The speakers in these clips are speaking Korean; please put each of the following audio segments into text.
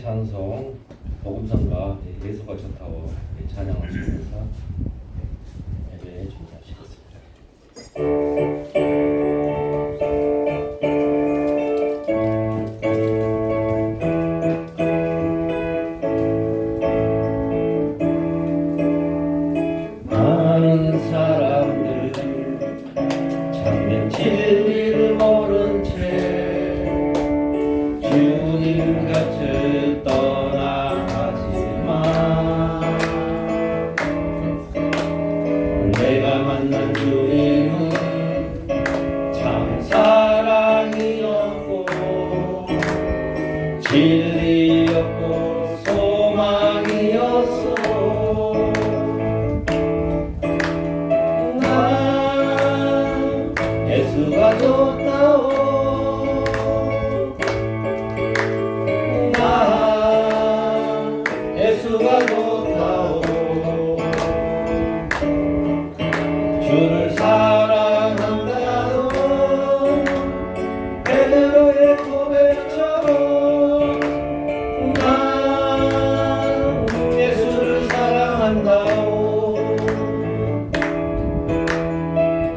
찬송 복음성가 예수가 좋다고 찬양하시면서 예배 준비하시겠습니다. 많은 사람들 참된 진리를 모른 채 주님 곁을 떠나가지만 내가 만난 주님은 참 사랑이었고 진리였고 소망이었어. 예수가 좋다오. 나 예수가 좋다오. 주를 사랑한다오. 베드로의 고백처럼 나 예수를 사랑한다오.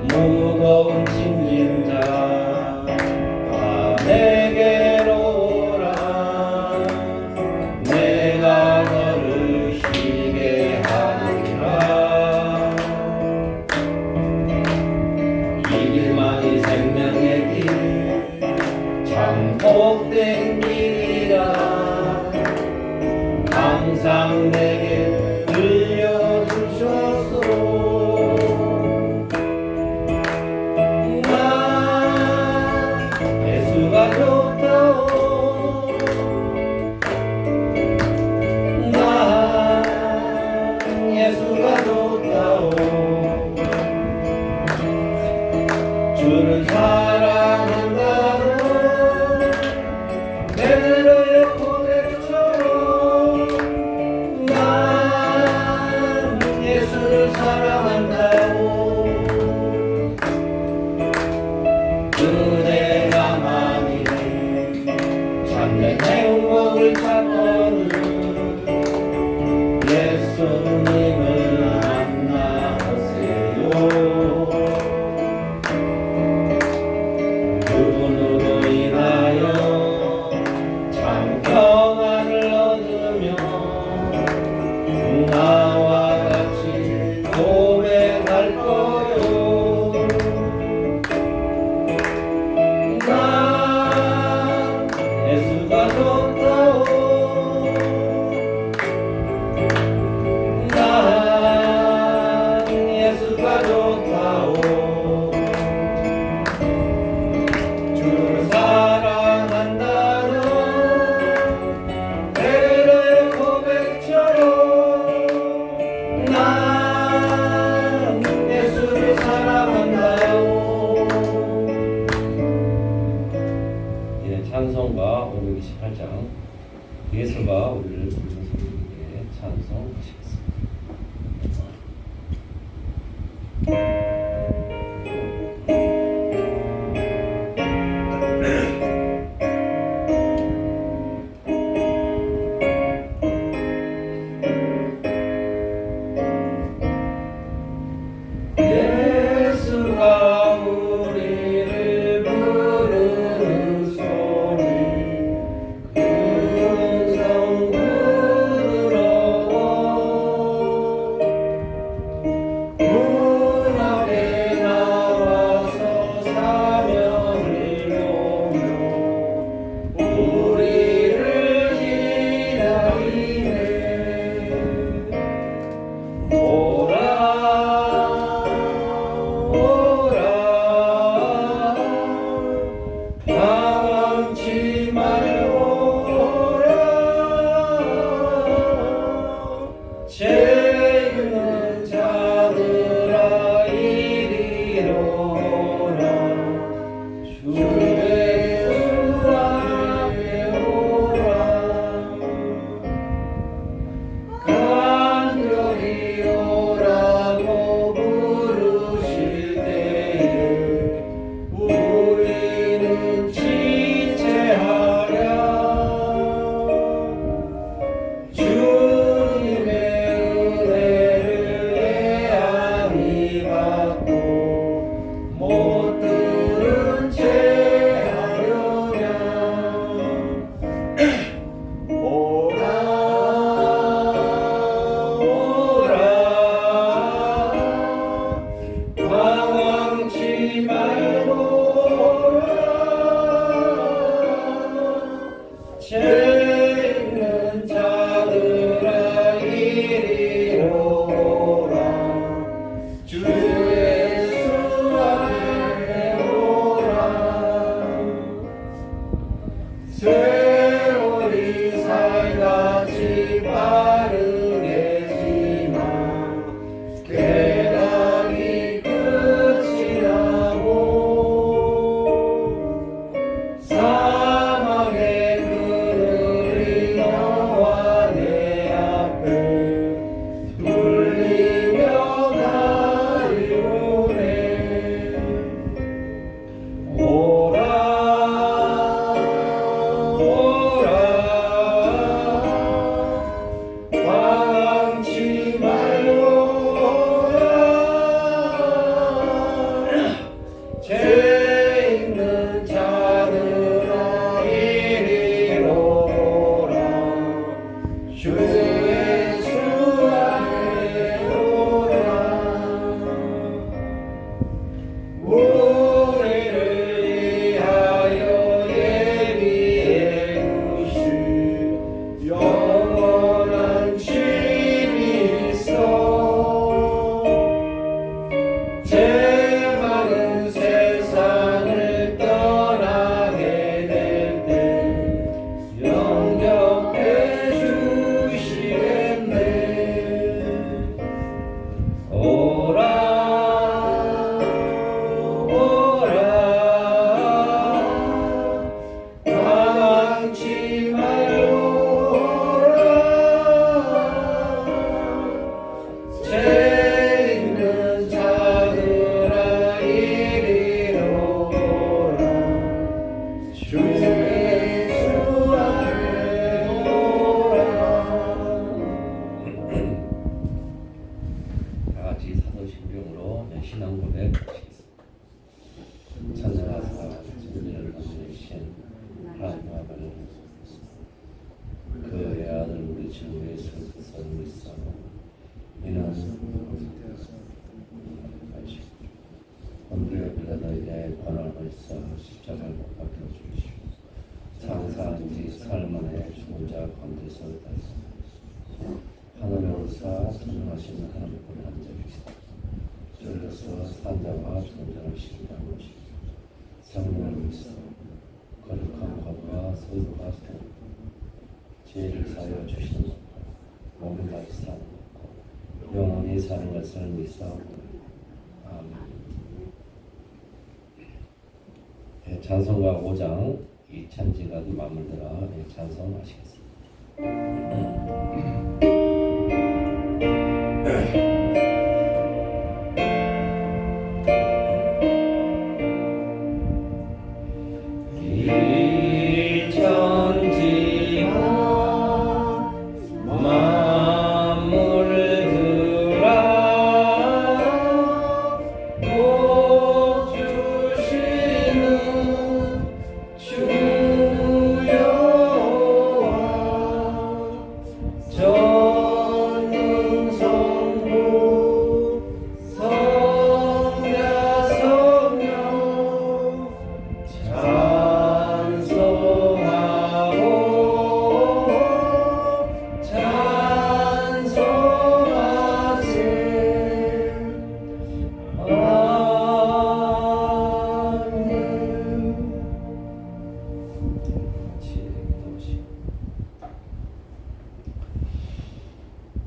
무거운 짐진 자 다 내게로 오라. 내가 너를 쉬게 하리라. 이 길만이 생명의 길 참 복된 길이라. 항상 내게 들려주셨소. 예수가 좋다오. 나 예수가 좋다오. 주를 사랑한다오. 베드로의 고백처럼 나 예수를 사랑한다오. 그대가 만일에 참된 행복을 찾거든 예수님을 만나세요. 그분으로 인하여 참 평안을 얻으며 나와 같이 고백할 거요. 예수가 좋다오. 나 예수가 좋다오. 주를 사랑한다는 베드로의 고백처럼 나 예수를 사랑한다오. 찬송가 528장 예수가 우리를 부르는 소리에 찬송하시겠습니다. 예수가 우리를 부르는 소리 음성 부드러워 주 예수 그리스도 믿사 이는 본드레 빌라도에게 권한을 있어 십자가를 못 박혀 주시고 장사한 지 삶 안에 죽은 자 가운데서 다시 하늘에 오르사 전능하신 하나님 보는 한 자이시다. 쫄려서 산 자와 죽은 자를 신뢰하는 것이 성령을 믿어 거룩한 것과 소유가 생 죄를 사하여 주시는 것과 몸이 다시 사는 것과 영원히 사는 것을 믿사오니 아멘. 찬송가 5장 이 찬지가 마무리되라 찬송하시겠습니다.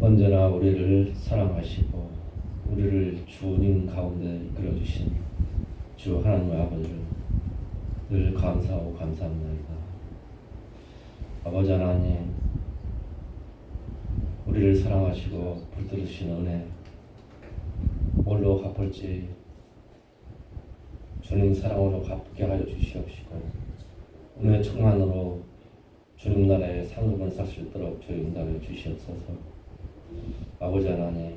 언제나 우리를 사랑하시고 우리를 주님 가운데 이끌어주신 주 하나님 아버지를 늘 감사하고 감사합니다. 아버지 하나님, 우리를 사랑하시고 붙들으신 은혜 뭘로 갚을지 주님 사랑으로 갚게 하여 주시옵시고 은혜 충만으로 주님 나라의 상급을 살 수 있도록 저희 인도하여 주시옵소서. 아버지 하나님,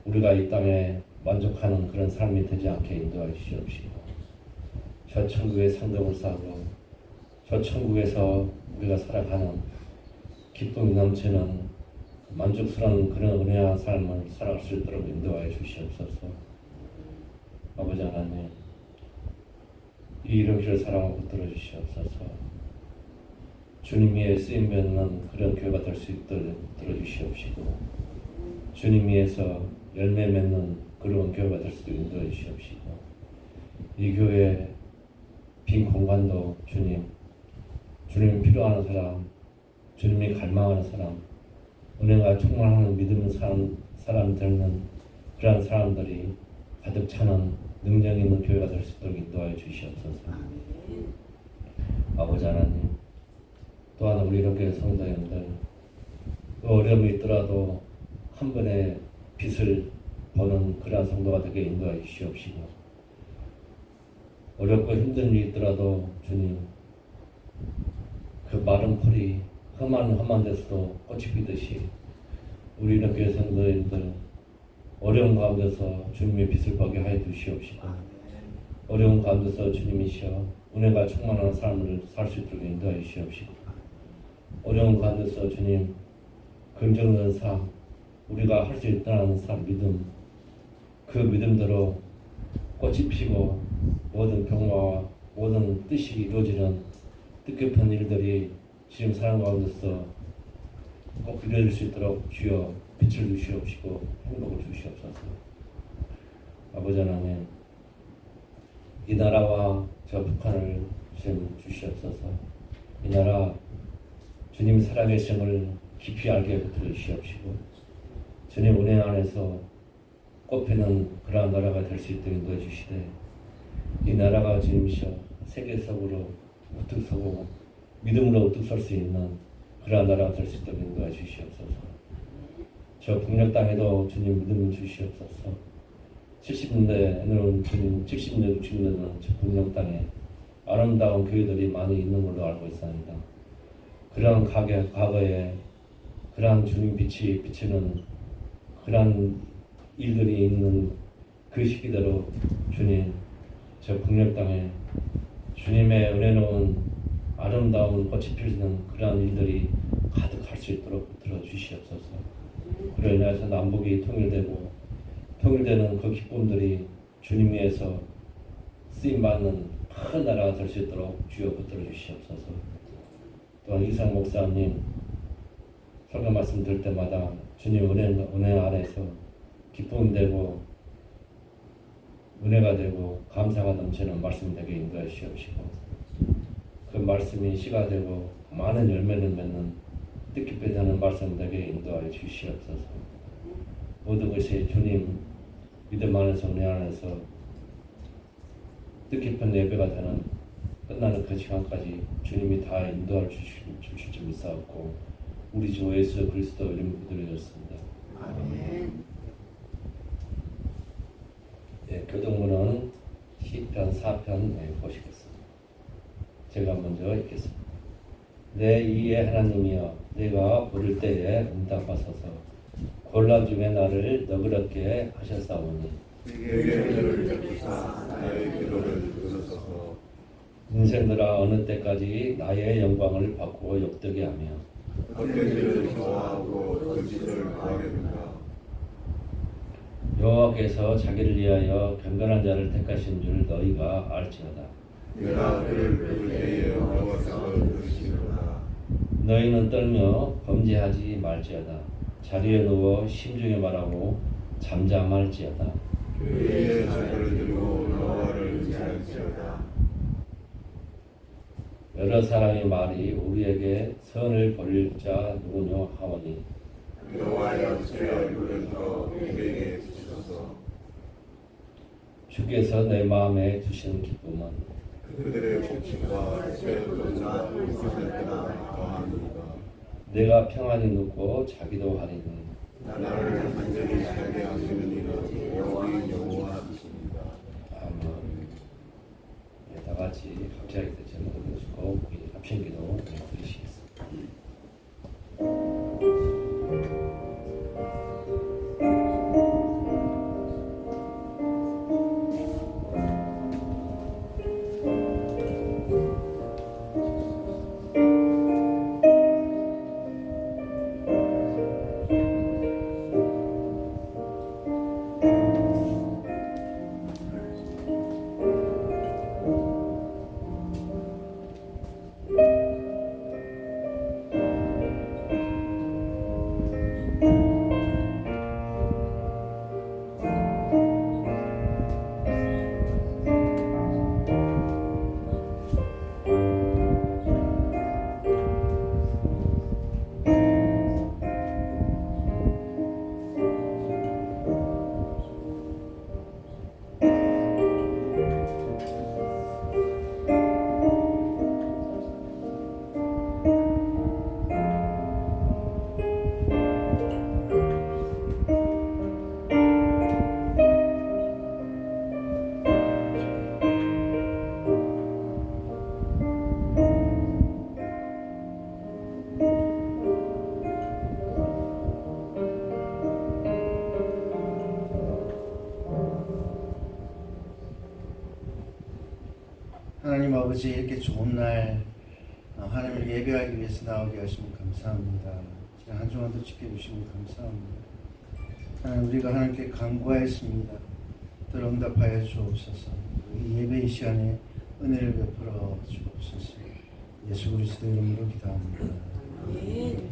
우리가 이 땅에 만족하는 그런 삶이 되지 않게 인도하여 주시옵시고 저 천국의 상급을 쌓고 저 천국에서 우리가 살아가는 기쁨이 넘치는 만족스러운 그런 은혜한 삶을 살아갈 수 있도록 인도하여 주시옵소서. 아버지 하나님, 이 이름길을 사랑하고 붙들어 주시옵소서. 주님 위에 쓰임받는 그런 교회가 될 수 있도록 들어주시옵시고 주님 위에서 열매 맺는 그런 교회가 될 수 있도록 인도해 주시옵시고 이 교회 빈 공간도 주님이 필요한 사람, 주님이 갈망하는 사람, 은혜가 충만하는 믿음의 사람 되는 그러한 사람들이 가득 차는 능력 있는 교회가 될 수 있도록 인도하여 주시옵소서. 아버지 하나님, 또한 우리 이렇게 성도님들 어려움이 있더라도 한 번에 빛을 보는 그러한 성도가 되게 인도하여 주시옵시고 어렵고 힘든 일이 있더라도 주님 그 마른 풀이 험한 데서도 꽃이 피듯이 우리 이렇게 성도님들 어려운 가운데서 주님의 빛을 보게 하여 주시옵시고 어려운 가운데서 주님이시여 은혜가 충만한 삶을 살 수 있도록 인도하여 주시옵시고 어려운 가운데서 주님 긍정적인 삶, 우리가 할 수 있다는 삶, 믿음, 그 믿음대로 꽃이 피고 모든 평화와 모든 뜻이 이루어지는 뜻깊은 일들이 지금 사람 가운데서 꼭 이루어질 수 있도록 주여 빛을 주시옵시고 행복을 주시옵소서. 아버지 하나님, 이 나라와 저 북한을 주님 주시옵소서. 이 나라 주님 살아계심을 깊이 알게 붙들어 주시옵시고 주님 은혜 안에서 꽃피는 그러한 나라가 될 수 있도록 인도해 주시되 이 나라가 주님이시여 세계적으로 우뚝 서고 믿음으로 우뚝 설 수 있는 그러한 나라가 될 수 있도록 인도해 주시옵소서. 저 북녘 땅에도 주님 믿음을 주시옵소서. 70년대에는 주님 70년 60년대는 저 북녘 땅에 아름다운 교회들이 많이 있는 걸로 알고 있습니다. 그러한 과거에 그러한 주님 빛이 비치는 그러한 일들이 있는 그 시기대로 주님 저 북녘 땅에 주님의 은혜로운 아름다운 꽃이 피우는 그러한 일들이 가득할 수 수 있도록 붙들어 주시옵소서. 그로 인해서 남북이 통일되고 통일되는 그 기쁨들이 주님 위해서 쓰임받는 큰 나라가 될 수 있도록 주여 붙들어 주시옵소서. 또한 이상 목사님 설교 말씀 들을 때마다 주님 은혜 안에서 기쁨이 되고 은혜가 되고 감사가 넘치는 말씀 되게 인도해 주시옵시고 그 말씀이 씨가 되고 많은 열매를 맺는 뜻깊게 되는 말씀 되게 인도하여 주시옵소서. 모든 것이 주님 믿음 안에서 은혜 안에서 뜻깊은 예배가 되는 끝나는 그 시간까지 주님이 다 인도할 주실 줄 믿사옵고 우리 주 예수 그리스도 이름으로 기도드렸습니다. 아멘. 예, 교동문은 시편 4편 보시겠습니다. 제가 먼저 읽겠습니다. 내 이의 하나님이여 내가 부를 때에 응답하소서. 곤란 중에 나를 너그럽게 하셨사오니 내게 저를 베푸사 나의 기도를 들으소서. 인생들아 어느 때까지 나의 영광을 바꾸어 욕되게 하며 헛되기를 좋아하고 거짓을 바라는가. 여호와께서 자기를 위하여 경건한 자를 택하신 줄 너희가 알지어다. 내가 그를 부를 때에 여호와께서 들으시노라. 너희는 떨며 범죄하지 말지어다. 자리에 누워 심중에 말하고 잠잠할지어다. 그의 자녀를 들고 여호와를 의지할지어다. 여러 사람의 말이 우리에게 선을 벌릴 자 누구뇨 하오니 여호와여 주의 얼굴을 들어 우리에게 주시소서. 주께서 내 마음에 주신 기쁨은 그들의 복침과 새 돈과 울부짖을 때마다 더하니까. 내가 평안히 눕고 자기도 하리니 나를 완전히 살게 하시는 이는 여호와의 여호와이십니다. 아멘. 네, 다 같이 합체하게 될 제목을 모시고 합심기도 드리시겠습니다. 하나님 아버지 이렇게 좋은 날 하나님을 예배하기 위해서 나오게 하시면 감사합니다. 지난 한 주간도 지켜주시면 감사합니다. 하나님 우리가 하나님께 간구하였습니다. 늘 응답하여 주옵소서. 이 예배의 시간에 은혜를 베풀어 주옵소서. 예수 그리스도 이름으로 기도합니다. 예수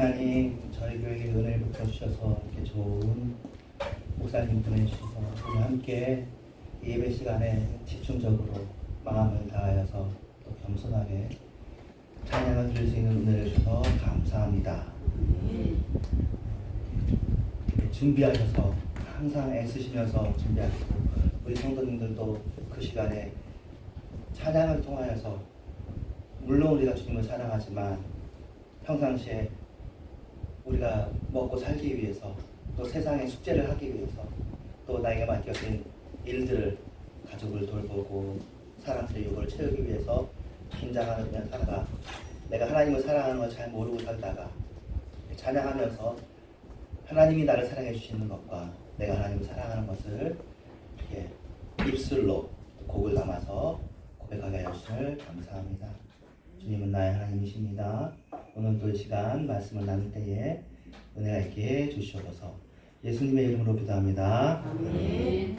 하나님 저희 교회에 은혜를 베풀어주셔서 이렇게 좋은 목사님 보내주셔서 오늘 함께 예배 시간에 집중적으로 마음을 다하여서 또 겸손하게 찬양을 드릴 수 있는 은혜를 주셔서 감사합니다. 준비하셔서 항상 애쓰시면서 준비하시고 우리 성도님들도 그 시간에 찬양을 통하여서 물론 우리가 주님을 사랑하지만 평상시에 우리가 먹고 살기 위해서 또 세상의 숙제를 하기 위해서 또 나에게 맡겨진 일들을 가족을 돌보고 사람들의 욕을 채우기 위해서 긴장하며 살다가 내가 하나님을 사랑하는 걸 잘 모르고 살다가 찬양하면서 하나님이 나를 사랑해 주시는 것과 내가 하나님을 사랑하는 것을 이렇게 입술로 곡을 담아서 고백하게 하여 주시길 감사합니다. 주님은 나의 하나님이십니다. 오늘 또 이 시간 말씀을 나눌 때에 은혜가 있게 주시옵소서. 예수님의 이름으로 기도합니다. 아멘.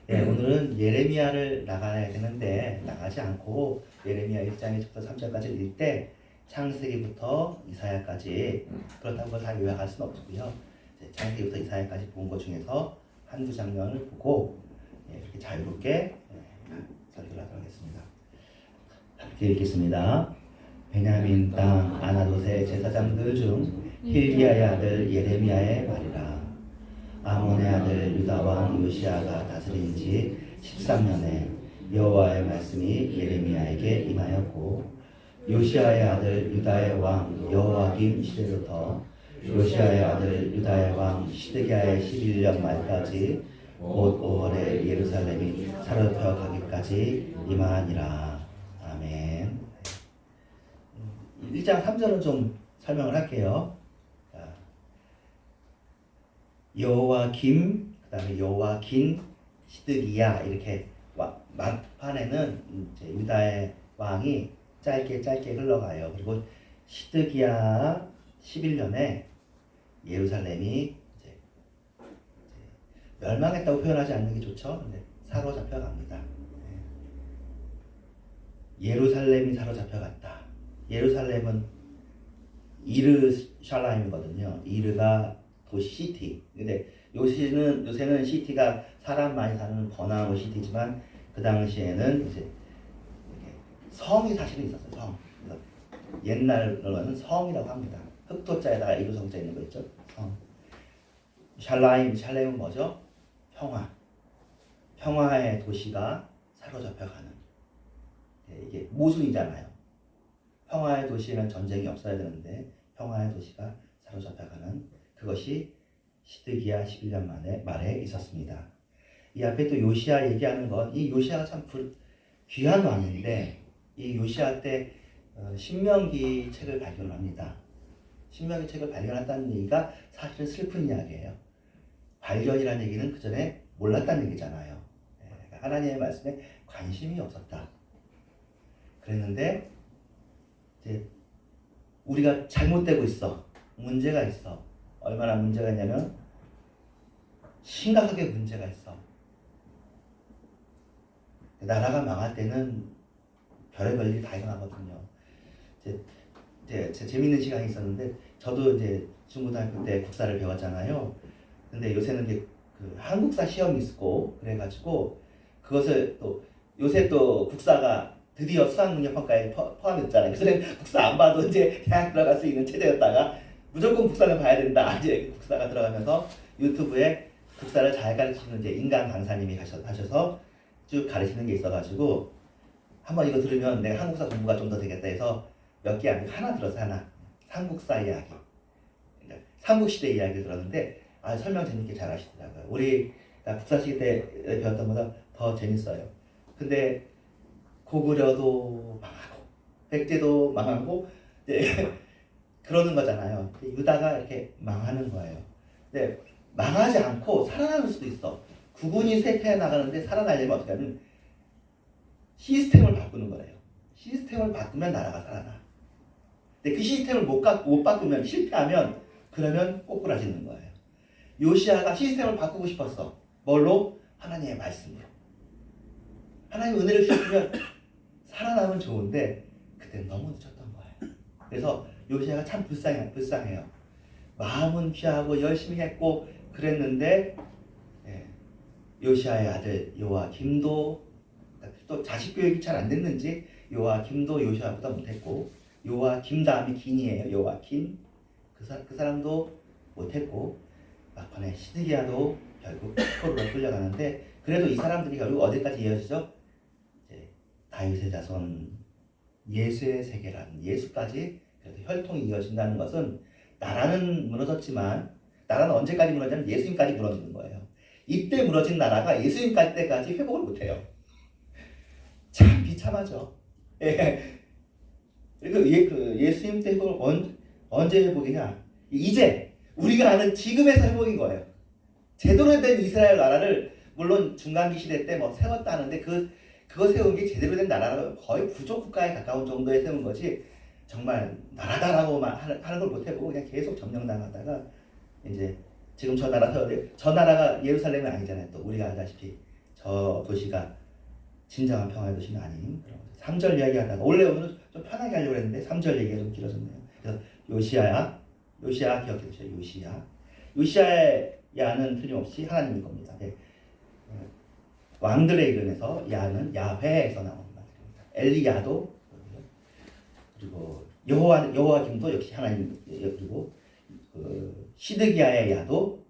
네, 오늘은 예레미야를 나가야 되는데 나가지 않고 예레미야 1장의 1절부터 3절까지 읽을 때 창세기부터 이사야까지 그렇다고 그걸 다 요약할 수는 없고요. 창세기부터 이사야까지 본 것 중에서 한두 장면을 보고 이렇게 자유롭게 설교를 하도록 하겠습니다. 함께 읽겠습니다. 베냐민 땅 아나돗의 제사장들 중 hil기야의 아들 예레미야의 말이라. 아몬의 아들 유다 왕 요시야가 다스린 지 13년에 여호와의 말씀이 예레미야에게 임하였고 요시야의 아들 유다의 왕 여호와김 시대로부터 요시야의 아들 유다의 왕 시드기야의 11년 말까지 곧 5월에 예루살렘이 사로잡혀 가기까지 임하니라. 아멘. 1장 3절은 좀 설명을 할게요. 여호와김, 그 다음에 여호와긴, 시드기야 이렇게 막판에는 이제 유다의 왕이 짧게 흘러가요. 그리고 시드기야 11년에 예루살렘이 이제 멸망했다고 표현하지 않는 게 좋죠. 근데 사로잡혀 갑니다. 예루살렘이 사로잡혀 갔다. 예루살렘은 이르샬라임이거든요. 이르가 도시 시티. 근데 요새는 시티가 사람 많이 사는 번화한 시티지만 그 당시에는 이제 성이 사실은 있었어요. 성. 옛날로는 성이라고 합니다. 흑토자에다가 이루성자 있는 거 있죠. 성. 샬라임은 뭐죠? 평화의 도시가 사로잡혀가는. 이게 모순이잖아요. 평화의 도시에는 전쟁이 없어야 되는데 평화의 도시가 사로잡혀가는 그것이 시드기야 11년 말에 있었습니다. 이 앞에 또 요시야 얘기하는 건 이 요시야가 참 귀한 왕인데 이 요시야 때 신명기 책을 발견합니다. 신명기 책을 발견했다는 얘기가 사실은 슬픈 이야기예요. 발견이라는 얘기는 그 전에 몰랐다는 얘기잖아요. 그러니까 하나님의 말씀에 관심이 없었다. 그랬는데 이제 우리가 잘못되고 있어. 문제가 있어. 얼마나 문제가 있냐면 심각하게 문제가 있어. 나라가 망할 때는 별의별 일이 다 일어나거든요. 이제 재밌는 시간이 있었는데 저도 이제 중고등학교 때 국사를 배웠잖아요. 근데 요새는 이제 그 한국사 시험이 있고 그래가지고 그것을 또 요새 또 국사가 드디어 수학능력평가에 포함이 됐잖아요. 그래서 국사 안 봐도 이제 대학 들어갈 수 있는 체제였다가 무조건 국사는 봐야 된다. 이제 국사가 들어가면서 유튜브에 국사를 잘 가르치는 이제 인간 강사님이 하셔서 쭉 가르치는 게 있어가지고 한번 이거 들으면 내가 한국사 공부가 좀 더 되겠다 해서 몇 개 아니고 하나 들어서 하나 삼국사 이야기, 그러니까 삼국시대 이야기를 들었는데 설명 재밌게 잘 하시더라고요. 우리가 국사시기 때 배웠던 것보다 더 재밌어요. 근데 고구려도 망하고 백제도 망하고 그러는 거잖아요. 유다가 이렇게 망하는 거예요. 근데 망하지 않고 살아남을 수도 있어. 국군이 쇠퇴해 나가는데 살아나려면 어떻게 하면 시스템을 바꾸는 거예요. 시스템을 바꾸면 나라가 살아나. 근데 그 시스템을 못 바꾸면 실패하면 그러면 꼬꾸라지는 거예요. 요시야가 시스템을 바꾸고 싶었어. 뭘로? 하나님의 말씀으로. 하나님 은혜를 주셨으면 살아남으면 좋은데 그때 너무 늦었던 거예요. 그래서 요시야가 참 불쌍해요. 마음은 귀하고 열심히 했고 그랬는데 예, 요시아의 아들 요아김도 또 자식 교육이 잘 안 됐는지 요아김도 요시아보다 못했고 요아김 다음이 긴이에요. 요아김 그 사람도 못했고 막판에 시드기야도 결국 포로로 끌려가는데 그래도 이 사람들이 결국 어디까지 이어지죠? 이제 다윗의 자손 예수의 세계라는 예수까지 그래도 혈통이 이어진다는 것은 나라는 무너졌지만 나라는 언제까지 무너지냐면 예수님까지 무너지는 거예요. 이때 무너진 나라가 예수님 갈 때까지 회복을 못해요. 참 비참하죠. 예. 그리고 예수님 때 회복을 언제 회복이냐? 이제 우리가 아는 지금에서 회복인 거예요. 제대로 된 이스라엘 나라를 물론 중간기 시대 때 뭐 세웠다는데 그거 세운 게 제대로 된 나라가 거의 부족 국가에 가까운 정도에 세운 거지 정말 나라다라고만 하는 걸 못하고 그냥 계속 점령당하다가 이제 지금 저 나라가 예루살렘이 아니잖아요. 또 우리가 알다시피 저 도시가 진정한 평화의 도시는 아닌 그런 3절 이야기하다가 오늘은 좀 편하게 하려고 했는데 3절 얘기가 좀 길어졌네요. 그래서 요시야 기억해 두세요. 요시야의 야는 틀림없이 하나님일 겁니다. 네. 왕들의 이름에서 야는 야훼에서 나오는 말입니다. 엘리야도 그리고 여호와김도 역시 하나님 그리고 시드기야의 야도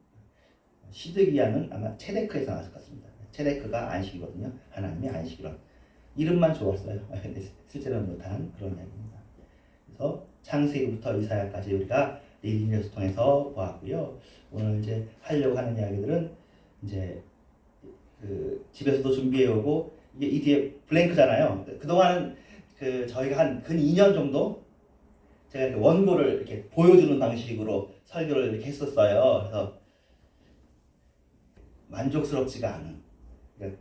시드기야는 아마 체데크에서 나왔을 것 같습니다. 체데크가 안식이거든요. 하나님의 안식이란 이름만 좋았어요. 실제로는 못한 그런 이야기입니다. 그래서 창세기부터 이사야까지 우리가 리딩 뉴스 통해서 보았고요. 오늘 이제 하려고 하는 이야기들은 이제 집에서도 준비해오고 이 뒤에 블랭크잖아요. 그동안 저희가 한 근 2년 정도 제가 이렇게 원고를 이렇게 보여주는 방식으로 설교를 이렇게 했었어요. 그래서 만족스럽지가 않은. 그러니까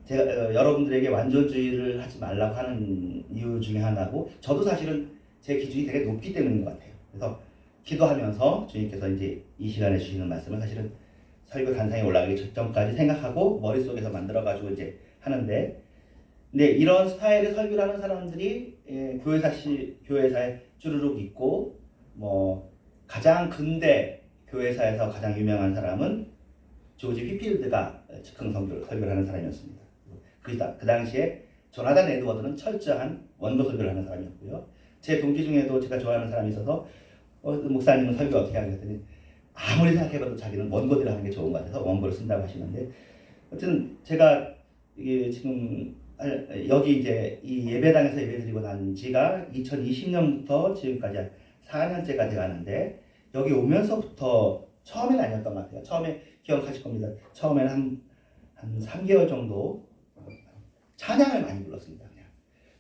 제가 여러분들에게 완전주의를 하지 말라고 하는 이유 중에 하나고 저도 사실은 제 기준이 되게 높기 때문인 것 같아요. 그래서 기도하면서 주님께서 이제 이 시간에 주시는 말씀을 사실은 설교 단상에 올라가기 직전까지 생각하고 머릿속에서 만들어가지고 이제 하는데 근데 이런 스타일의 설교를 하는 사람들이 교회사에 쭈루룩 있고 뭐 가장 근대 교회사에서 가장 유명한 사람은 조지 휘필드가 즉흥 설교를 하는 사람이었습니다. 그 당시에 조나단 에드워드는 철저한 원고 설교를 하는 사람이었고요. 제 동기 중에도 제가 좋아하는 사람이 있어서 목사님은 설교 어떻게 하냐 했더니 아무리 생각해봐도 자기는 원고대로 하는 게 좋은 것 같아서 원고를 쓴다고 하시는데 어쨌든 제가 이게 지금 여기 이제 이 예배당에서 예배드리고 난 지가 2020년부터 지금까지 4년째가 돼가는데 여기 오면서부터 처음에는 아니었던 것 같아요. 처음에 기억하실 겁니다. 처음에는 한 3개월 정도 찬양을 많이 불렀습니다.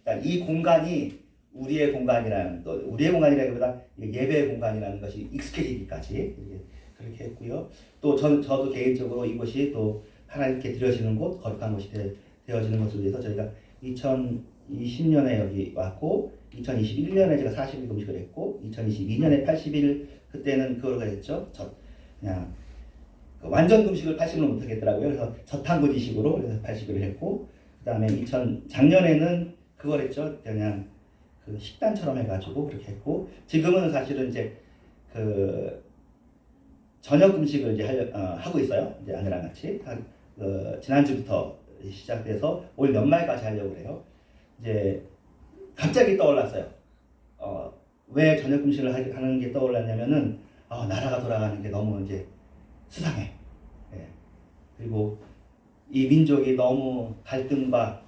그냥 이 공간이 우리의 공간이라는 또 우리의 공간이라기보다 예배의 공간이라는 것이 익숙해지기까지 그렇게 했고요. 또 저도 개인적으로 이곳이 또 하나님께 드려지는 곳, 거룩한 곳이 되어지는 것을 위해서 저희가 2020년에 여기 왔고 2021년에 제가 40일 금식을 했고 2022년에 80일 그때는 그걸 했죠. 그냥 완전 금식을 80일은 못하겠더라고요. 그래서 저탄고지식으로 그래서 80일을 했고 그 다음에 작년에는 그걸 했죠. 그냥 식단처럼 해가지고 그렇게 했고 지금은 사실은 이제 저녁 금식을 이제 하고 있어요. 이제 아내랑 같이 지난주부터 시작돼서 올 연말까지 하려고 그래요. 이제 갑자기 떠올랐어요. 왜 저녁 금식을 하는 게 떠올랐냐면은 나라가 돌아가는 게 너무 이제 수상해. 예. 그리고 이 민족이 너무 갈등과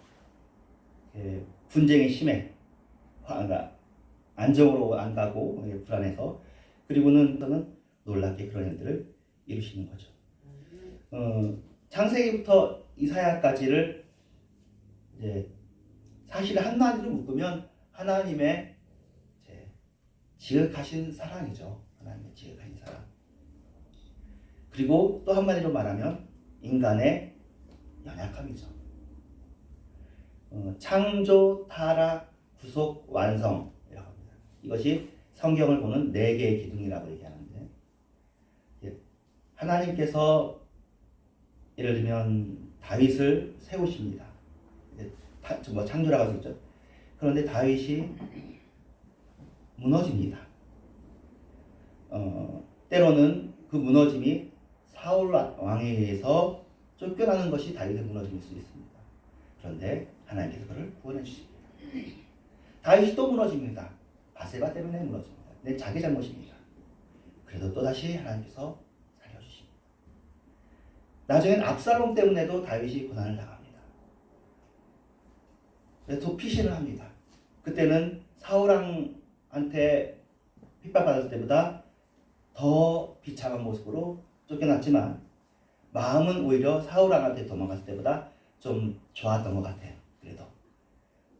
분쟁이 심해. 안정으로 안 가고 불안해서 그리고는 놀랍게 그런 일들을 이루시는 거죠. 창세기부터 이사야까지를 이제 사실 한마디로 묶으면 하나님의 지극하신 사랑이죠. 하나님의 지극하신 사랑. 그리고 또 한마디로 말하면 인간의 연약함이죠. 창조, 타락, 구속, 완성이라고 합니다. 이것이 성경을 보는 4개의 기둥이라고 얘기하는데 하나님께서 예를 들면 다윗을 세우십니다. 창조라고 할 수 있죠. 그런데 다윗이 무너집니다. 때로는 그 무너짐이 사울 왕에 의해서 쫓겨나는 것이 다윗의 무너짐일 수 있습니다. 그런데 하나님께서 그를 구원해 주십니다. 다윗이 또 무너집니다. 바세바 때문에 무너집니다. 내 자기 잘못입니다. 그래도 또다시 하나님께서 살려주십니다. 나중엔 압살롬 때문에도 다윗이 고난을 당합니다. 그래서 피신을 합니다. 그때는 사울왕한테 핍박받았을 때보다 더 비참한 모습으로 쫓겨났지만 마음은 오히려 사울왕한테 도망갔을 때보다 좀 좋았던 것 같아요. 그래도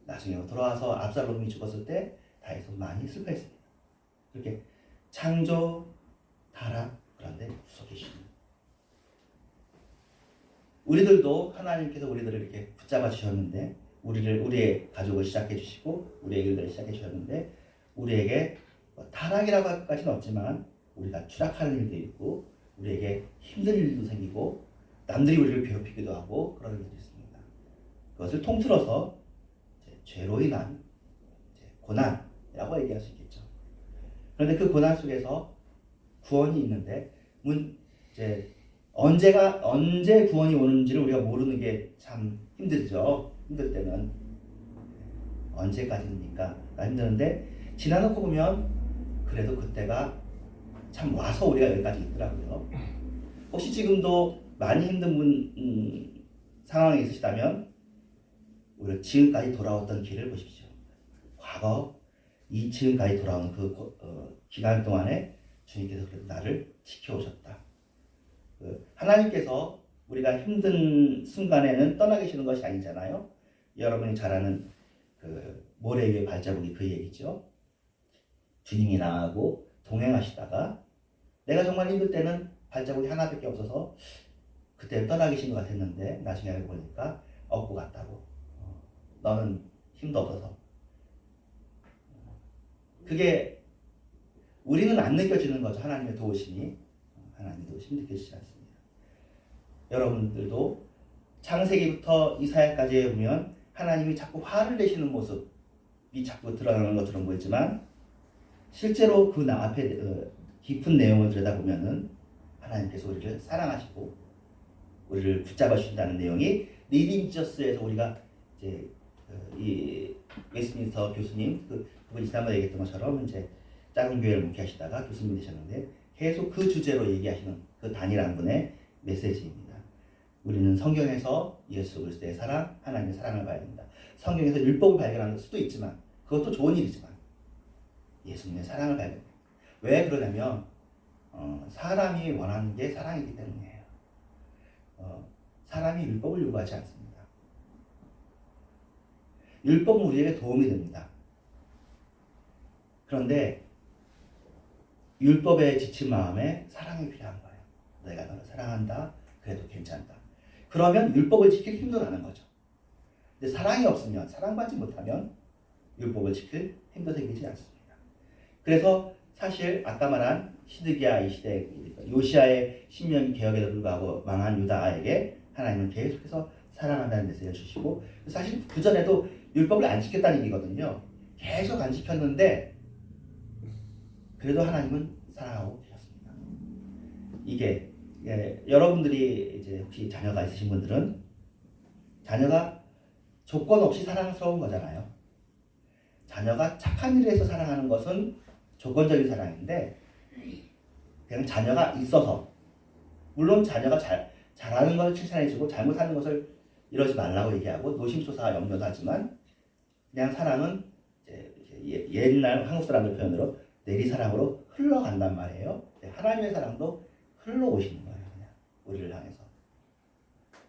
나중에 돌아와서 압살롬이 죽었을 때 다윗은 많이 슬퍼했습니다. 그렇게 창조, 타락, 그런데 구속이십니다. 우리들도 하나님께서 우리들을 이렇게 붙잡아 주셨는데 우리의 가족을 시작해 주시고 우리의 일들을 시작해 주셨는데 우리에게 타락이라고 할까지는 없지만 우리가 추락하는 일도 있고 우리에게 힘든 일도 생기고 남들이 우리를 괴롭히기도 하고 그런 일도 있습니다. 그것을 통틀어서 죄로 인한 고난이라고 얘기할 수 있겠죠. 그런데 그 고난 속에서 구원이 있는데 언제 구원이 오는지를 우리가 모르는 게 참 힘들죠. 힘들 때는 언제까지입니까? 힘드는데 지나놓고 보면 그래도 그때가 참 와서 우리가 여기까지 있더라고요. 혹시 지금도 많이 힘든 상황에 있으시다면 우리가 지금까지 돌아왔던 길을 보십시오. 과거 이 지금까지 돌아온 그 기간 동안에 주님께서 그래도 나를 지켜오셨다. 하나님께서 우리가 힘든 순간에는 떠나 계시는 것이 아니잖아요. 여러분이 잘 아는 그 모래 위의 발자국이 그 얘기죠. 주님이 나하고 동행하시다가 내가 정말 힘들 때는 발자국이 하나밖에 없어서 그때 떠나 계신 것 같았는데 나중에 알고 보니까 얻고 갔다고. 너는 힘도 없어서. 그게 우리는 안 느껴지는 거죠. 하나님의 도우심이. 하나님의 도우심이 느껴지지 않습니다. 여러분들도 창세기부터 이사야까지 보면 하나님이 자꾸 화를 내시는 모습이 자꾸 드러나는 것처럼 보이지만 실제로 그 앞에 깊은 내용을 들여다보면은 하나님께서 우리를 사랑하시고 우리를 붙잡아 주신다는 내용이 리딩 지저스에서 우리가 이제 이 웨스트민스터 교수님 그분이 지난번에 얘기했던 것처럼 이제 작은 교회를 목회하시다가 교수님 되셨는데 계속 그 주제로 얘기하시는 그 단일한 분의 메시지입니다. 우리는 성경에서 예수 그리스도의 사랑, 하나님의 사랑을 봐야 됩니다. 성경에서 율법을 발견하는 수도 있지만 그것도 좋은 일이지만 예수님의 사랑을 봐야 됩니다. 왜 그러냐면 사람이 원하는 게 사랑이기 때문이에요. 사람이 율법을 요구하지 않습니다. 율법은 우리에게 도움이 됩니다. 그런데 율법에 지친 마음에 사랑이 필요한 거예요. 내가 너를 사랑한다. 그래도 괜찮다. 그러면 율법을 지킬 힘도 나는 거죠. 근데 사랑이 없으면, 사랑받지 못하면 율법을 지킬 힘도 생기지 않습니다. 그래서 사실 아까 말한 시드기야 이 시대 요시아의 신명 개혁에도 불구하고 망한 유다에게 하나님은 계속해서 사랑한다는 메시지를 주시고 사실 그 전에도 율법을 안 지켰다는 얘기거든요. 계속 안 지켰는데 그래도 하나님은 사랑하고 계셨습니다. 이게 여러분들이 이제 혹시 자녀가 있으신 분들은 자녀가 조건 없이 사랑스러운 거잖아요. 자녀가 착한 일을 해서 사랑하는 것은 조건적인 사랑인데 그냥 자녀가 있어서 물론 자녀가 잘하는 것을 칭찬해주고 잘못하는 것을 이러지 말라고 얘기하고 노심초사 염려도 하지만 그냥 사랑은 이제 옛날 한국 사람들 표현으로 내리사랑으로 흘러간단 말이에요. 하나님의 사랑도 흘러오시는 거예요. 그냥 우리를 향해서.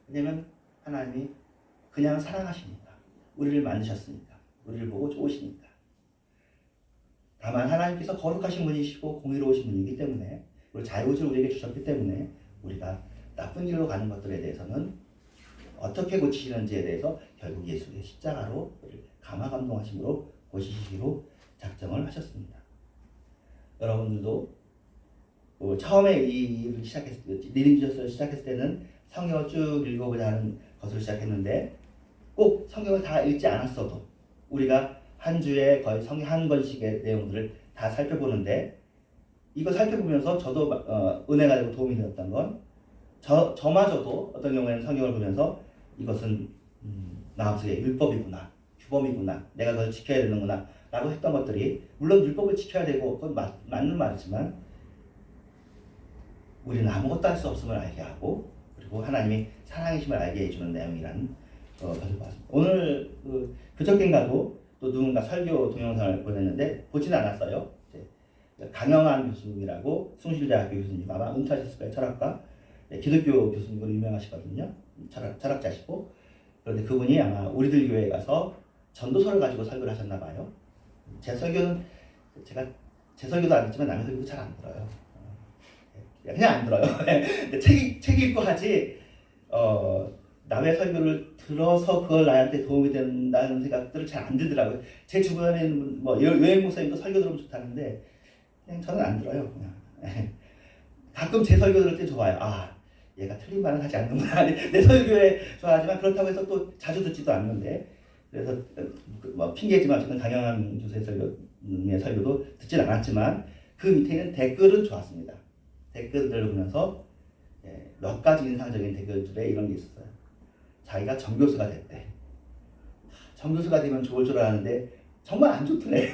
왜냐면 하나님이 그냥 사랑하시니까 우리를 만드셨으니까 우리를 보고 좋으시니까. 다만 하나님께서 거룩하신 분이시고 공의로우신 분이기 때문에 그리고 자유의지를 우리에게 주셨기 때문에 우리가 나쁜 길로 가는 것들에 대해서는 어떻게 고치시는지에 대해서 결국 예수의 십자가로 감화감동하심으로 고치시기로 작정을 하셨습니다. 여러분들도 처음에 이 일을 시작했을 때, 리딩 지저스를 시작했을 때는 성경을 쭉 읽어보자 하는 것을 시작했는데 꼭 성경을 다 읽지 않았어도 우리가 한 주에 거의 성경 한 권씩의 내용들을 다 살펴보는데 이거 살펴보면서 저도 은혜가 되고 도움이 되었던 건 저마저도 어떤 경우에는 성경을 보면서 이것은 마음속에 율법이구나, 규범이구나, 내가 그걸 지켜야 되는구나 라고 했던 것들이 물론 율법을 지켜야 되고 그건 맞는 말이지만 우리는 아무것도 할 수 없음을 알게 하고 그리고 하나님이 사랑이심을 알게 해주는 내용이라는 것을 봤습니다. 오늘 그저께인가도 또 누군가 설교 동영상을 보냈는데 보진 않았어요. 강영한 교수님이라고 숭실대학교 교수님 아마 은퇴하셨을 거예요. 철학과 기독교 교수님으로 유명하시거든요. 철학자시고 그런데 그분이 아마 우리들 교회에 가서 전도서를 가지고 설교를 하셨나 봐요. 제 설교는 제 설교도 안 듣지만 남의 설교도 잘 안 들어요. 그냥 안 들어요. 근데 책 읽고 하지 남의 설교를 들어서 그걸 나한테 도움이 된다는 생각들을 잘 안 들더라고요. 제 주변에는 뭐 여행 목사님도 설교 들으면 좋다는데 그냥 저는 안 들어요. 그냥 가끔 제 설교 들을 때 좋아요. 아 얘가 틀린 말은 하지 않는구나. 내 설교에 좋아하지만 그렇다고 해서 또 자주 듣지도 않는데 그래서 뭐 핑계지만 저는 강영한 교수의 설교도 듣진 않았지만 그 밑에 있는 댓글은 좋았습니다. 댓글들을 보면서 몇 가지 인상적인 댓글들에 이런 게 있었어요. 자기가 정교수가 됐대. 정교수가 되면 좋을 줄 알았는데 정말 안 좋더래.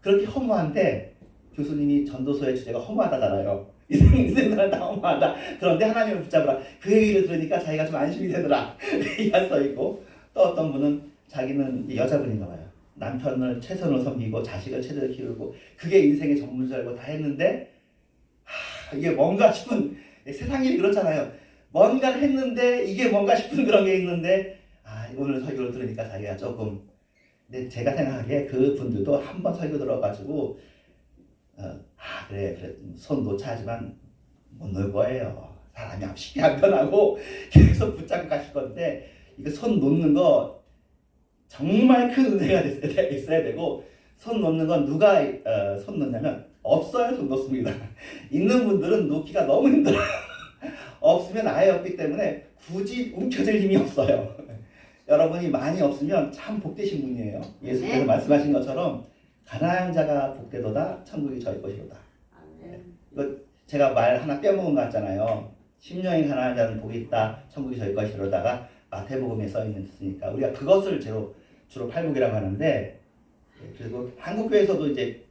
그렇게 허무한데 교수님이 전도서의 주제가 허무하다잖아요. 인생사는 다 허무하다. 그런데 하나님을 붙잡으라. 그 얘기를 들으니까 자기가 좀 안심이 되더라. 얘기가 써있고 또 어떤 분은 자기는 여자분인가 봐요. 남편을 최선을 섬기고 자식을 최대로 키우고 그게 인생의 전부인 줄 알고 다 했는데 이게 뭔가 싶은 세상 일이 그렇잖아요. 뭔가를 했는데 이게 뭔가 싶은 그런 게 있는데 오늘 설교를 들으니까 자기가 조금 근데 제가 생각하기에 그 분들도 한 번 설교 들어가지고 그래 손 놓자 하지만 못 놓을 거예요. 사람이 쉽게 안 변하고 계속 붙잡고 가실 건데 이거 손 놓는 거 정말 큰 은혜가 있어야 되고 손 놓는 건 누가 손 놓냐면 없어요. 손 놓습니다. 있는 분들은 놓기가 너무 힘들어요. 없으면 아예 없기 때문에 굳이 움켜쥘 힘이 없어요. 여러분이 많이 없으면 참 복되신 분이에요. 예수께서 말씀하신 것처럼 가난한 자가 복되도다 천국이 저희 것이로다. 이거 제가 말 하나 빼먹은 거 같잖아요. 심령이 가난한 자는 복이 있다 천국이 저희 것이로다가 마태복음에 써있으니까 우리가 그것을 주로 팔복이라고 하는데 그리고 한국교회에서도 이제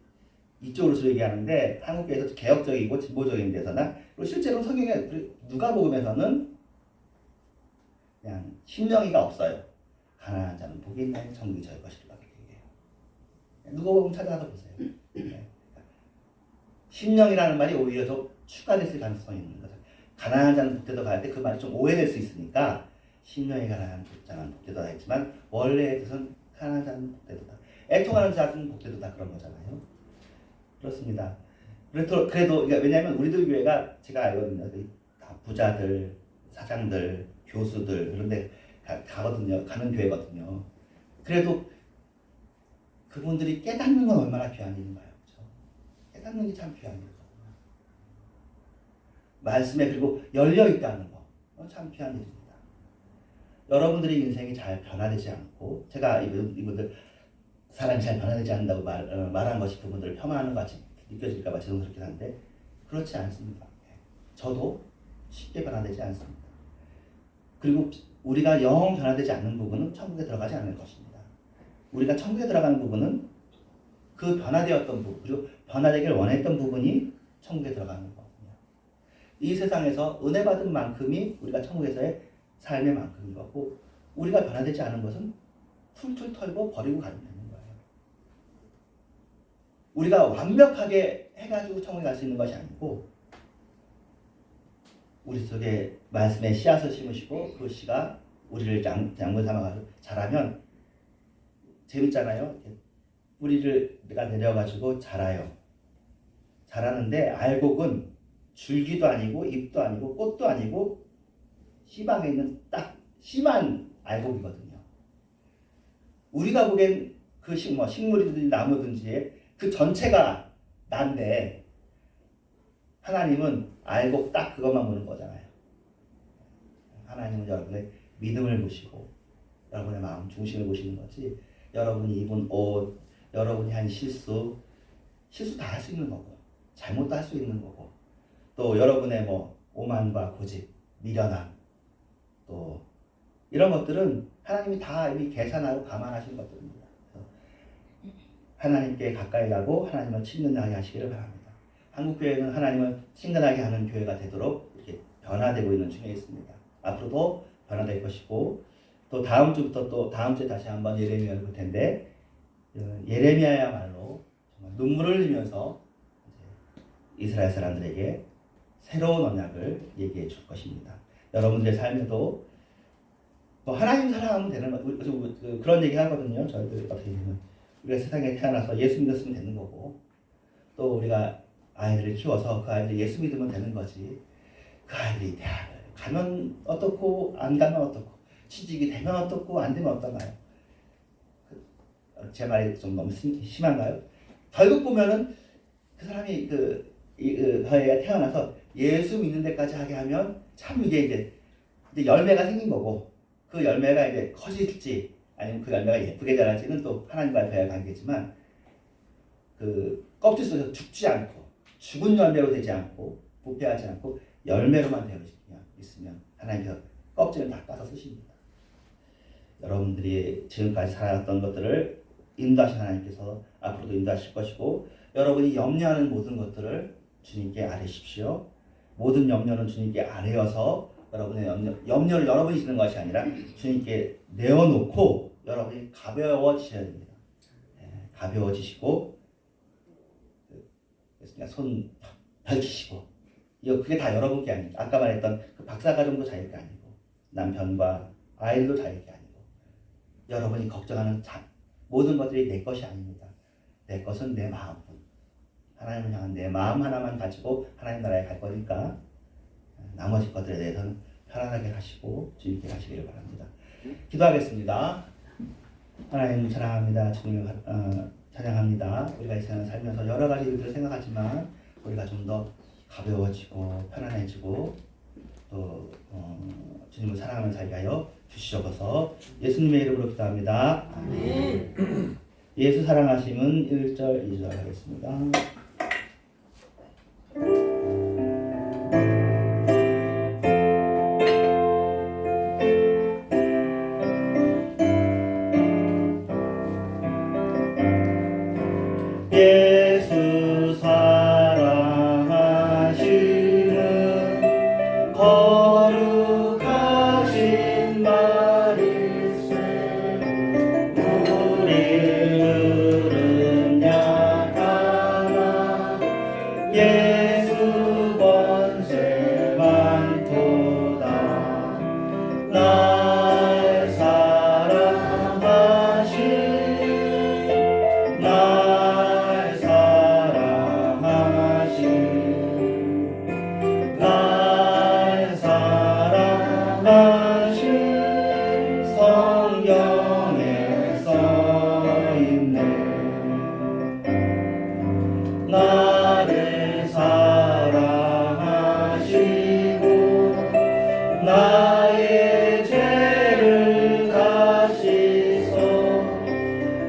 이쪽으로 주로 얘기하는데 한국교회에서 개혁적이고 진보적인 데서나 그리고 실제로 성경에 누가복음에서는 그냥 심령이가 없어요. 가난한 자는 복이 있나니 천국이 저희 것이로다 그렇게 얘기해요. 누가복음 찾아가서 보세요. 심령이라는 말이 오히려 더 추가됐을 가능성이 있는 거죠. 가난한 자는 복되도다 할 때 그 말이 좀 오해될 수 있으니까 심령이 가난한 자는 복되도다 했지만 원래의 뜻은 가난한 자는 복되도다. 애통하는 자는 복되도다 그런 거잖아요. 그렇습니다. 그래도 왜냐하면 우리들 교회가 제가 알거든요. 다 부자들, 사장들, 교수들 그런데 가거든요. 가는 교회거든요. 그래도 그분들이 깨닫는 건 얼마나 귀한 일인가요? 그렇죠? 깨닫는 게 참 귀한 일이거든요. 말씀에 그리고 열려 있다는 거 참 귀한 일입니다. 여러분들의 인생이 잘 변화되지 않고 제가 이분들 사람이 잘 변화되지 않는다고 말한 것이 그분들을 폄하하는 것 같이 느껴질까 봐 죄송스럽긴 한데 그렇지 않습니다. 저도 쉽게 변화되지 않습니다. 그리고 우리가 영 변화되지 않는 부분은 천국에 들어가지 않을 것입니다. 우리가 천국에 들어가는 부분은 그 변화되었던 부분 그리고 변화되길 원했던 부분이 천국에 들어가는 거거든요. 이 세상에서 은혜 받은 만큼이 우리가 천국에서의 삶의 만큼인 거고 우리가 변화되지 않은 것은 툴툴 털고 버리고 가면 되는 거예요. 우리가 완벽하게 해가지고 천국에 갈 수 있는 것이 아니고 우리 속에 말씀의 씨앗을 심으시고 그 씨가 우리를 양분 삼아가지고 자라면 재밌잖아요. 뿌리를 내가 내려가지고 자라요. 자라는데 알곡은 줄기도 아니고 잎도 아니고 꽃도 아니고 씨방에 있는 딱 씨만 알곡이거든요. 우리가 보기엔 그 식물이든지 나무든지 그 전체가 난데 하나님은 알곡 딱 그것만 보는 거잖아요. 하나님은 여러분의 믿음을 보시고 여러분의 마음 중심을 보시는 거지 여러분이 입은 옷, 여러분이 한 실수 다 할 수 있는 거고 잘못도 할 수 있는 거고, 또 여러분의 뭐 오만과 고집, 미련함, 또 이런 것들은 하나님이 다 이미 계산하고 감안하신 것들입니다. 그래서 하나님께 가까이 가고 하나님을 친근하게 하시기를 바랍니다. 한국교회는 하나님을 친근하게 하는 교회가 되도록 이렇게 변화되고 있는 중에 있습니다. 앞으로도 변화될 것이고, 또 다음 주부터 또 다음 주에 다시 한번 예레미야를 볼 텐데, 예레미야야말로 정말 눈물을 흘리면서 이스라엘 사람들에게 새로운 언약을 얘기해 줄 것입니다. 여러분들의 삶에도 또 하나님 사랑하면 되는 거, 그런 얘기 하거든요. 저희들 어떻게 보면 우리가 세상에 태어나서 예수 믿었으면 되는 거고, 또 우리가 아이들을 키워서 그 아이들이 예수 믿으면 되는 거지. 그 아이들이 대학을 가면 어떻고 안 가면 어떻고, 취직이 되면 어떻고 안 되면 어떤가요? 제 말이 좀 너무 심한가요? 결국 보면은 그 사람이 그 아이가 태어나서 예수 믿는 데까지 하게 하면 참 이게 이제 열매가 생긴 거고, 그 열매가 이제 커질지 아니면 그 열매가 예쁘게 자랄지는 또 하나님과의 대화의 관계지만, 그 껍질 속에서 죽지 않고 죽은 열매로 되지 않고 부패하지 않고 열매로만 되어 있으면 하나님께서 껍질을 다 까서 쓰십니다. 여러분들이 지금까지 살아왔던 것들을 인도하신 하나님께서 앞으로도 인도하실 것이고, 여러분이 염려하는 모든 것들을 주님께 아뢰십시오. 모든 염려는 주님께 아뢰어서 여러분의 염려를 여러분이 지는 것이 아니라 주님께 내어놓고 여러분이 가벼워지셔야 됩니다. 가벼워지시고 손 펼치시고, 그게 다 여러분께 아니고, 아까 말했던 그 박사과정도 자기 게 아니고, 남편과 아이들도 자기 게 아니고, 여러분이 걱정하는 모든 것들이 내 것이 아닙니다. 내 것은 내 마음뿐. 하나님을 향한 내 마음 하나만 가지고 하나님 나라에 갈 거니까 나머지 것들에 대해서는 편안하게 하시고 주님께 가시기를 바랍니다. 기도하겠습니다. 하나님 사랑합니다. 주님을 찬양합니다. 우리가 이 세상 살면서 여러 가지 일들을 생각하지만 우리가 좀 더 가벼워지고 편안해지고 또 주님을 사랑하는 살게 하여 주시옵소서. 예수님의 이름으로 기도합니다. 아멘. 예수 사랑하심은 1절 2절 하겠습니다. 예수 사랑하심은 거룩하신 말일세. 우리들은 약하나 예수 권세 많도다. 날 사랑하신 성경에 써있네. 나를 사랑하시고 나의 죄를 가시소.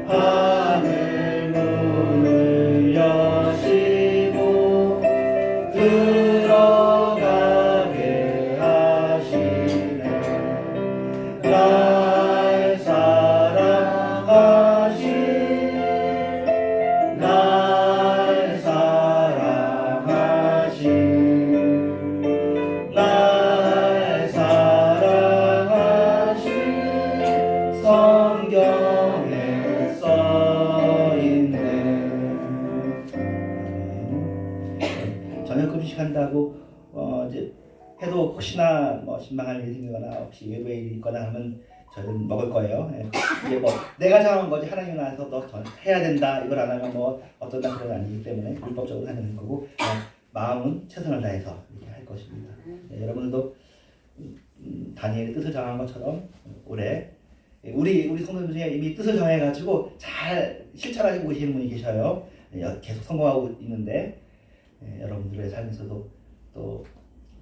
하늘 문을 여시고 들어가게 하시네. 날 사랑하신 날 사랑하신 성경에 써있네. 저녁 금식한다고 이제 해도 혹시나 뭐 신방할 일이 생기거나 혹시 외부에 일이 있거나 하면 저는 먹을 거예요. 이게 뭐 내가 정한 거지 하나님 나라에서 너 해야 된다 이걸 안 하면 뭐 어떤다 그런 건 아니기 때문에 불법적으로 하는 거고, 마음은 최선을 다해서 이렇게 할 것입니다. 여러분들도 다니엘이 뜻을 정한 것처럼 올해 우리 성도들 중에 이미 뜻을 정해가지고 잘 실천하고 계시는 분이 계셔요. 계속 성공하고 있는데, 여러분들의 삶에서도 또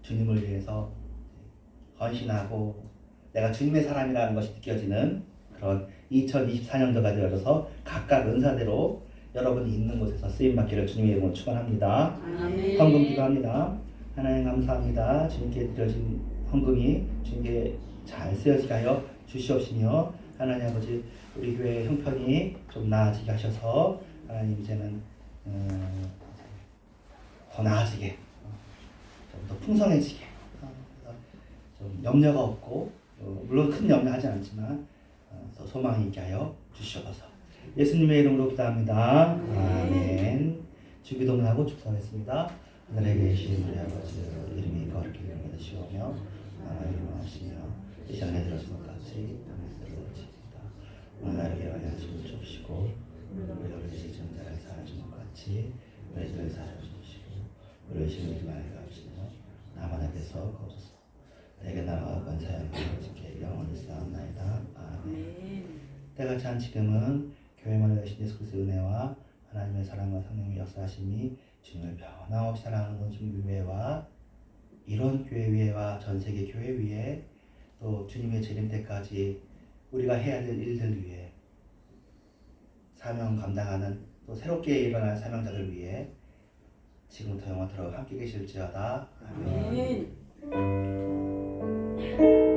주님을 위해서 헌신하고 내가 주님의 사람이라는 것이 느껴지는 그런 2024년도가 되어져서 각각 은사대로 여러분이 있는 곳에서 쓰임 받기를 주님의 이름으로 축원합니다. 아멘. 헌금 기도합니다. 하나님 감사합니다. 주님께 드려진 헌금이 주님께 잘 쓰여지게 하여 주시옵시며 하나님 아버지 우리 교회 형편이 좀 나아지게 하셔서 하나님 이제는 더 나아지게 좀 더 풍성해지게 좀 염려가 없고 물론 큰 염려하지 않지만 더 소망이 있게 하여 주시옵소서. 예수님의 이름으로 기도합니다. 아멘. 주기도문하고 축복하겠습니다. 하늘에 계신 우리 아버지 이름이 거룩히 여겨지시오며 나라의 이름하시며 이 시간에 들어진 것 같이 땅에서 이루어집니다. 오늘 일어나 하시고 줍시고 우리 어르신 정자를 사하신 것 같이 우리 집을 사하시고 우리 시민을 말게 하시며 나만 앞에서 거두소 내게 나라와 권세와 지켜 영원히 쌓옵나이다. 아멘. 때가 찬 지금은 교회만을 여신 예수 그리스도의 은혜와 하나님의 사랑과 성령의 역사하심이 주님을 변함없이 사랑하는 원주민 교회와 이런 교회 위에와 전 세계 교회 위에 또 주님의 재림 때까지 우리가 해야 될 일들 위에 사명 감당하는 또 새롭게 일어날 사명자들 위해 지금부터 영원토록 함께 계실지어다. 아멘. 아멘.